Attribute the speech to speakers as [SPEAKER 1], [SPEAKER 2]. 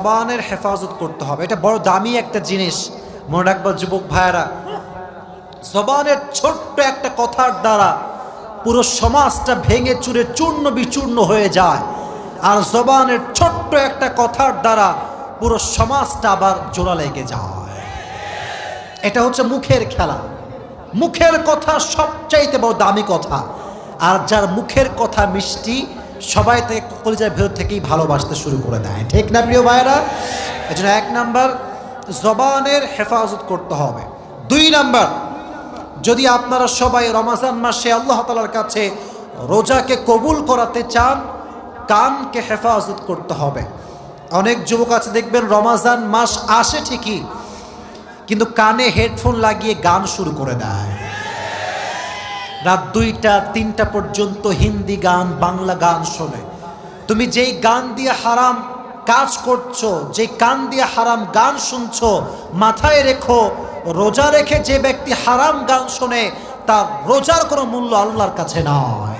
[SPEAKER 1] জবানের হেফাজত করতে হবে। এটা বড় দামি একটা জিনিস, মনে রাখবা যুবক ভাইয়েরা। জবানের ছোট্ট একটা কথার দ্বারা পুরো সমাজটা ভেঙে চুরে চূর্ণ বিচূর্ণ হয়ে যায়, আর জবানের ছোট্ট একটা কথার দ্বারা পুরো সমাজটা আবার জোড়া লেগে যায়। এটা হচ্ছে মুখের খেলা। মুখের কথা সবচাইতে বড় দামি কথা, আর যার মুখের কথা মিষ্টি সবাই তাকে কলিজার ভেতর থেকেই ভালোবাসতে শুরু করে দেয়। ঠিক না প্রিয় ভাইয়েরা? এই জন্য 1 নাম্বার জবানের হেফাজত করতে হবে। 2 নাম্বার, যদি আপনারা সবাই রমজান মাসে আল্লাহ তাআলার কাছে রোজাকে কবুল করাতে চান, কানকে হেফাজত করতে হবে। অনেক যুবক আছে দেখবেন রমজান মাস আসে ঠিকই, কিন্তু কানে হেডফোন লাগিয়ে গান শুরু করে দেয়। রাত 2টা 3টা পর্যন্ত হিন্দি গান, বাংলা গান শোনে। তুমি যেই গান দিয়ে হারাম কাজ করছো, যে কান দিয়ে হারাম গান শুনছো, মাথায় রেখো রোজা রেখে যে ব্যক্তি হারাম গান শোনে তার রোজার কোনো মূল্য আল্লাহর কাছে নয়।